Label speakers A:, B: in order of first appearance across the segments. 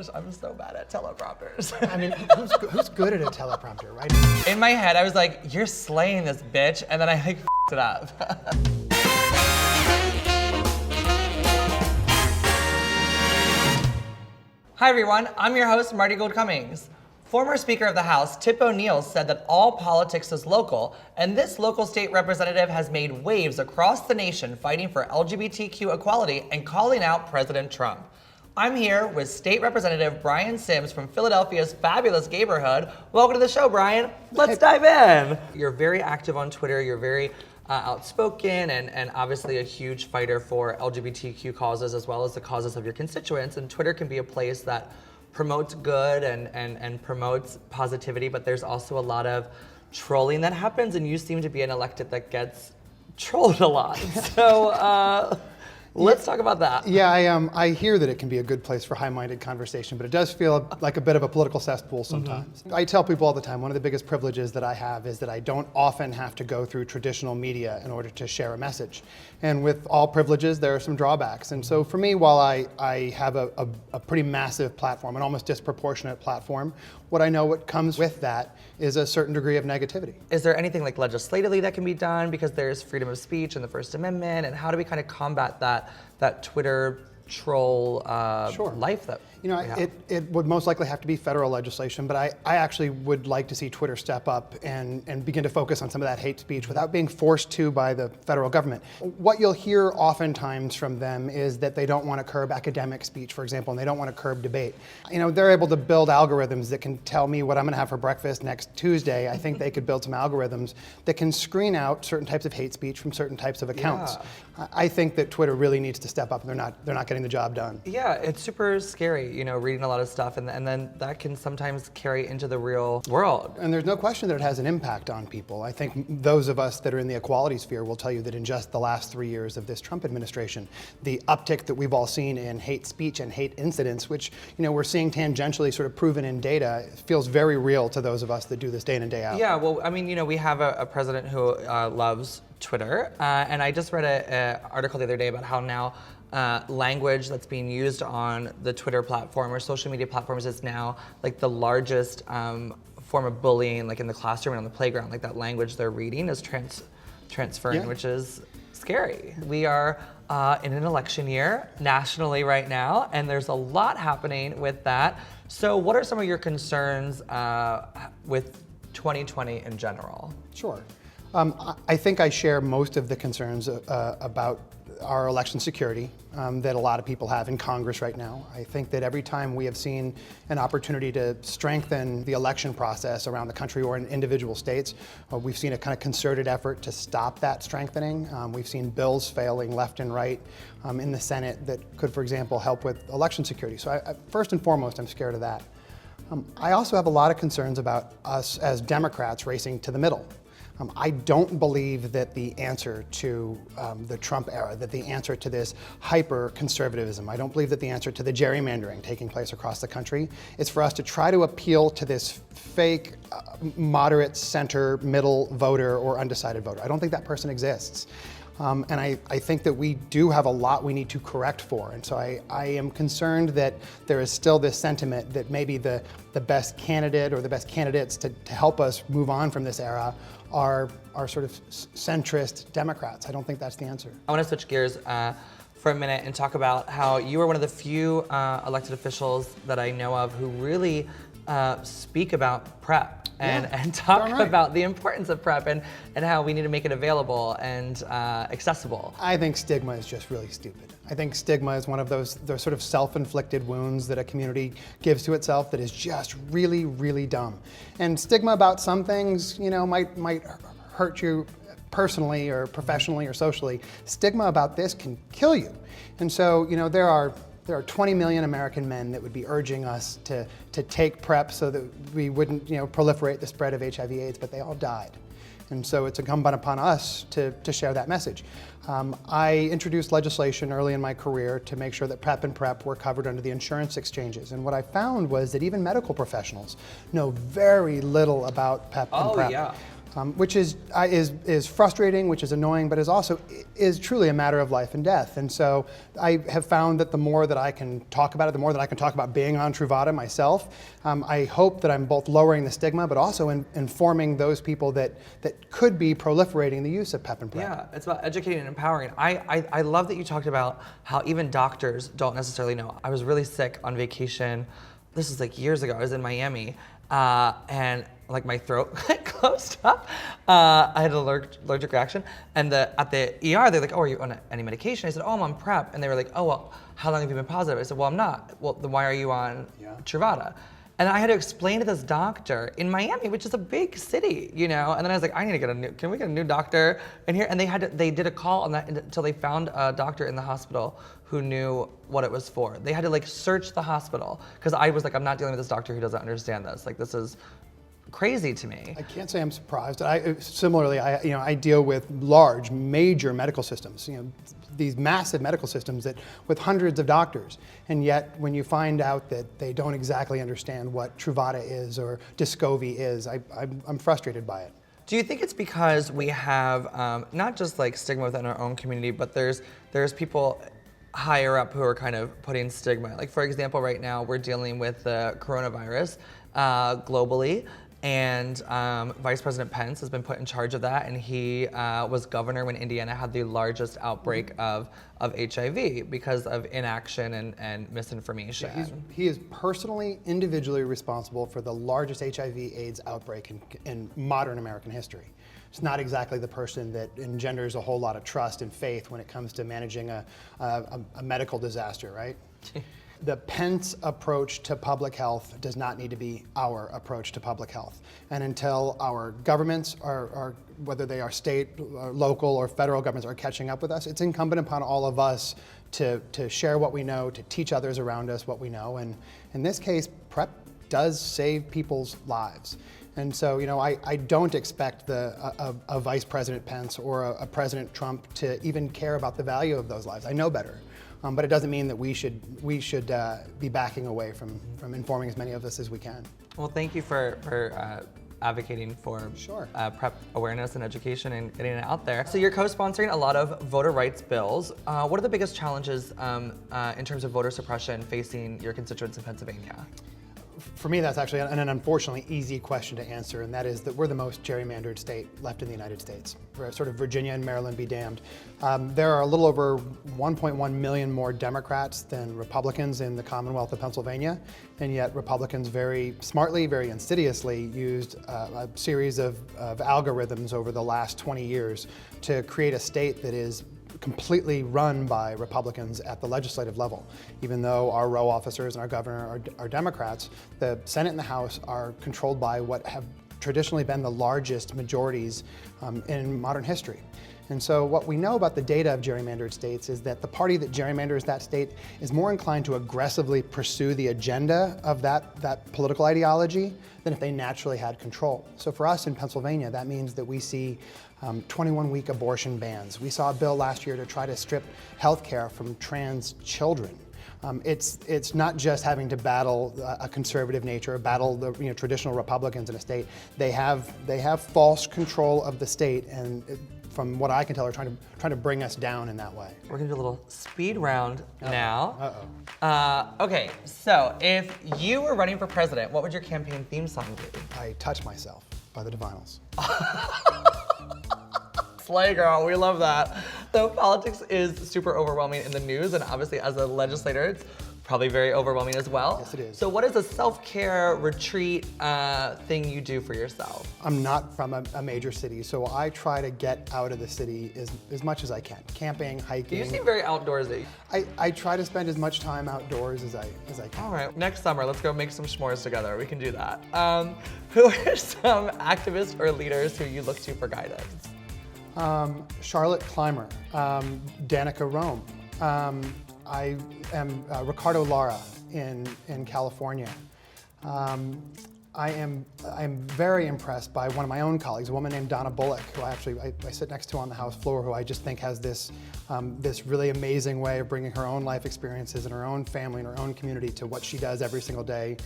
A: gosh, I'm so bad at teleprompters.
B: I mean, who's good at a teleprompter, right?
A: In my head, I was like, you're slaying this bitch, and then I like f***ed it up. Hi everyone, I'm your host, Marti Gould-Cummings. Former Speaker of the House, Tip O'Neill, said that all politics is local, and this local state representative has made waves across the nation fighting for LGBTQ equality and calling out President Trump. I'm here with State Representative Brian Sims from Philadelphia's fabulous neighborhood. Welcome to the show, Brian. Let's dive in. You're very active on Twitter. You're very outspoken and obviously a huge fighter for LGBTQ causes as well as the causes of your constituents. And Twitter can be a place that promotes good and promotes positivity, but there's also a lot of trolling that happens, and you seem to be an elected that gets trolled a lot. So let's talk about that.
B: Yeah, I hear that it can be a good place for high-minded conversation, but it does feel like a bit of a political cesspool sometimes. I tell people all the time, one of the biggest privileges that I have is that I don't often have to go through traditional media in order to share a message. And with all privileges, there are some drawbacks. And so for me, while I have a pretty massive platform, an almost disproportionate platform, what I know what comes with that is a certain degree of negativity.
A: Is there anything like legislatively that can be done because there's freedom of speech and the First Amendment, and how do we kind of combat that Twitter troll life that
B: it would most likely have to be federal legislation, but I actually would like to see Twitter step up and begin to focus on some of that hate speech without being forced to by the federal government. What you'll hear oftentimes from them is that they don't want to curb academic speech, for example, and they don't want to curb debate. They're able to build algorithms that can tell me what I'm going to have for breakfast next Tuesday. I think they could build some algorithms that can screen out certain types of hate speech from certain types of accounts. Yeah. I think that Twitter really needs to step up, and they're not getting the job done.
A: Yeah, it's super scary, reading a lot of stuff, and then that can sometimes carry into the real world.
B: And there's no question that it has an impact on people. I think those of us that are in the equality sphere will tell you that in just the last 3 years of this Trump administration, the uptick that we've all seen in hate speech and hate incidents, which we're seeing tangentially sort of proven in data, feels very real to those of us that do this day in and day out.
A: Yeah, well, I mean, we have a president who loves Twitter, and I just read an article the other day about how now language that's being used on the Twitter platform or social media platforms is now like the largest form of bullying, like in the classroom and on the playground. Like that language they're reading is transferring, which is scary. We are in an election year nationally right now, and there's a lot happening with that. So what are some of your concerns with 2020 in general?
B: Sure. I think I share most of the concerns about our election security that a lot of people have in Congress right now. I think that every time we have seen an opportunity to strengthen the election process around the country or in individual states, we've seen a kind of concerted effort to stop that strengthening. We've seen bills failing left and right in the Senate that could, for example, help with election security. So first and foremost, I'm scared of that. I also have a lot of concerns about us as Democrats racing to the middle. I don't believe that the answer to the Trump era, that the answer to this hyper-conservatism, I don't believe that the answer to the gerrymandering taking place across the country is for us to try to appeal to this fake, moderate, center, middle voter or undecided voter. I don't think that person exists. And I think that we do have a lot we need to correct for. And so I am concerned that there is still this sentiment that maybe the best candidate or the best candidates to help us move on from this era are sort of centrist Democrats. I don't think that's the answer.
A: I want to switch gears for a minute and talk about how you are one of the few elected officials that I know of who really speak about PrEP and talk about the importance of PrEP and how we need to make it available and accessible.
B: I think stigma is just really stupid. I think stigma is one of those sort of self-inflicted wounds that a community gives to itself that is just really, really dumb. And stigma about some things, might hurt you personally or professionally or socially. Stigma about this can kill you. And so, there are 20 million American men that would be urging us to take PrEP so that we wouldn't, proliferate the spread of HIV/AIDS, but they all died. And so it's incumbent upon us to share that message. I introduced legislation early in my career to make sure that PrEP and PrEP were covered under the insurance exchanges. And what I found was that even medical professionals know very little about PrEP and PrEP.
A: Yeah.
B: which is frustrating, which is annoying, but is truly a matter of life and death. And so I have found that the more that I can talk about it, the more that I can talk about being on Truvada myself, I hope that I'm both lowering the stigma, but also informing those people that could be proliferating the use of PrEP and PrEP.
A: Yeah, it's about educating and empowering. I love that you talked about how even doctors don't necessarily know. I was really sick on vacation. This was like years ago. I was in Miami, and like my throat closed up. I had an allergic reaction, and at the ER they're like, "Oh, are you on any medication?" I said, "Oh, I'm on PrEP," and they were like, "Oh, well, how long have you been positive?" I said, "Well, I'm not." "Well, then why are you on Truvada?" And I had to explain to this doctor in Miami, which is a big city, you know. And then I was like, "I need to can we get a new doctor in here?" And they did a call on that until they found a doctor in the hospital who knew what it was for. They had to like search the hospital because I was like, "I'm not dealing with this doctor who doesn't understand this. Like, this is crazy to me."
B: I can't say I'm surprised. Similarly, I deal with large, major medical systems. These massive medical systems with hundreds of doctors, and yet when you find out that they don't exactly understand what Truvada is or Descovy is, I'm frustrated by it.
A: Do you think it's because we have not just like stigma within our own community, but there's people higher up who are kind of putting stigma? Like, for example, right now we're dealing with the coronavirus globally, and Vice President Pence has been put in charge of that, and he was governor when Indiana had the largest outbreak of HIV because of inaction and misinformation.
B: Yeah, he is personally, individually responsible for the largest HIV/AIDS outbreak in modern American history. It's not exactly the person that engenders a whole lot of trust and faith when it comes to managing a medical disaster, right? The Pence approach to public health does not need to be our approach to public health. And until our governments are whether they are state, or local, or federal governments, are catching up with us, it's incumbent upon all of us to share what we know, to teach others around us what we know. And in this case, PrEP does save people's lives. And so, I don't expect a Vice President Pence or a President Trump to even care about the value of those lives. I know better. But it doesn't mean that we should be backing away from informing as many of us as we can.
A: Well, thank you for advocating for PrEP awareness and education and getting it out there. So you're co-sponsoring a lot of voter rights bills. What are the biggest challenges in terms of voter suppression facing your constituents in Pennsylvania?
B: For me, that's actually an unfortunately easy question to answer, and that is that we're the most gerrymandered state left in the United States. We're sort of Virginia and Maryland be damned. There are a little over 1.1 million more Democrats than Republicans in the Commonwealth of Pennsylvania, and yet Republicans very smartly, very insidiously used a series of algorithms over the last 20 years to create a state that is completely run by Republicans at the legislative level. Even though our row officers and our governor are Democrats, the Senate and the House are controlled by what have traditionally been the largest majorities in modern history. And so what we know about the data of gerrymandered states is that the party that gerrymanders that state is more inclined to aggressively pursue the agenda of that political ideology than if they naturally had control. So for us in Pennsylvania, that means that we see 21-week abortion bans. We saw a bill last year to try to strip health care from trans children. It's not just having to battle a conservative nature, or battle the traditional Republicans in a state. They have false control of the state, and from what I can tell, are trying to bring us down in that way.
A: We're gonna do a little speed round now. Okay, so if you were running for president, what would your campaign theme song be?
B: I Touch Myself by the Divinals.
A: Slay, girl, we love that. So politics is super overwhelming in the news, and obviously as a legislator, it's probably very overwhelming as well.
B: Yes, it is.
A: So what is a self-care retreat thing you do for yourself?
B: I'm not from a major city, so I try to get out of the city as much as I can. Camping, hiking.
A: You seem very outdoorsy.
B: I try to spend as much time outdoors as I can.
A: All right, next summer, let's go make some s'mores together. We can do that. Who are some activists or leaders who you look to for guidance?
B: Charlotte Clymer, Danica Rome. I am Ricardo Lara in California. I am very impressed by one of my own colleagues, a woman named Donna Bullock, who I sit next to on the House floor, who I just think has this really amazing way of bringing her own life experiences and her own family and her own community to what she does every single day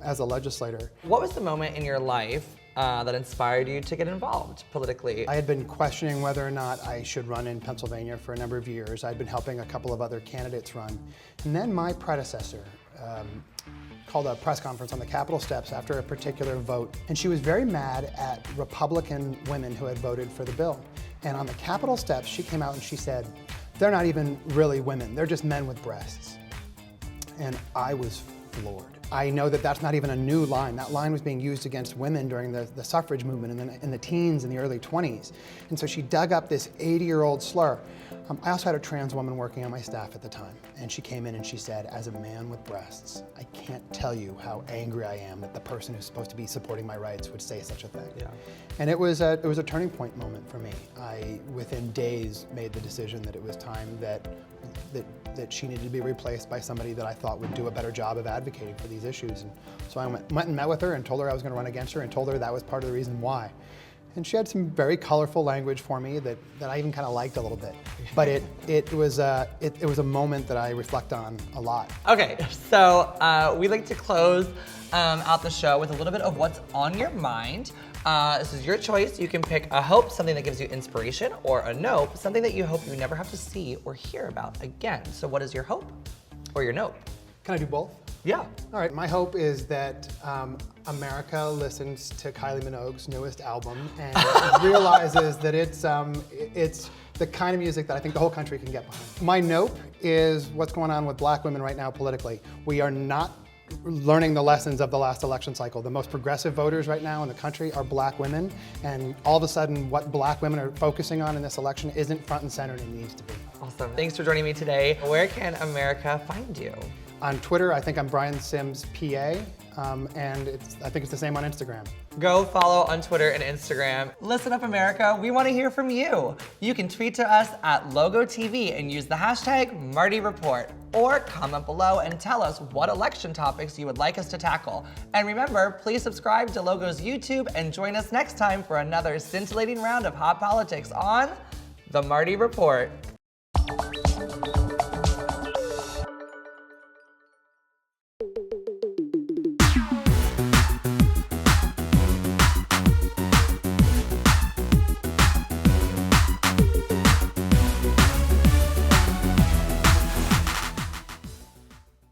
B: as a legislator.
A: What was the moment in your life that inspired you to get involved politically?
B: I had been questioning whether or not I should run in Pennsylvania for a number of years. I'd been helping a couple of other candidates run. And then my predecessor called a press conference on the Capitol steps after a particular vote. And she was very mad at Republican women who had voted for the bill. And on the Capitol steps, she came out and she said, "They're not even really women, they're just men with breasts." And I was floored. I know that that's not even a new line. That line was being used against women during the suffrage movement in the teens and the early 20s. And so she dug up this 80-year-old slur. I also had a trans woman working on my staff at the time, and she came in and she said, "As a man with breasts, I can't tell you how angry I am that the person who's supposed to be supporting my rights would say such a thing."
A: Yeah.
B: And it was a turning point moment for me. I, within days, made the decision that it was time that she needed to be replaced by somebody that I thought would do a better job of advocating for these issues. And so I went and met with her and told her I was going to run against her and told her that was part of the reason why. And she had some very colorful language for me that I even kind of liked a little bit. But it was a moment that I reflect on a lot.
A: Okay, so we like to close out the show with a little bit of what's on your mind. This is your choice. You can pick a hope, something that gives you inspiration, or a nope, something that you hope you never have to see or hear about again. So what is your hope or your nope?
B: Can I do both?
A: Yeah.
B: All right, my hope is that America listens to Kylie Minogue's newest album and realizes that it's the kind of music that I think the whole country can get behind. My nope is what's going on with black women right now politically. We are not learning the lessons of the last election cycle. The most progressive voters right now in the country are black women, and all of a sudden what black women are focusing on in this election isn't front and center and it needs to be.
A: Awesome. Thanks for joining me today. Where can America find you?
B: On Twitter, I think I'm Brian Sims PA, and I think it's the same on Instagram.
A: Go follow on Twitter and Instagram. Listen up, America. We want to hear from you. You can tweet to us at LogoTV and use the hashtag MartiReport, or comment below and tell us what election topics you would like us to tackle. And remember, please subscribe to Logo's YouTube and join us next time for another scintillating round of hot politics on The Marti Report.
C: Thank you.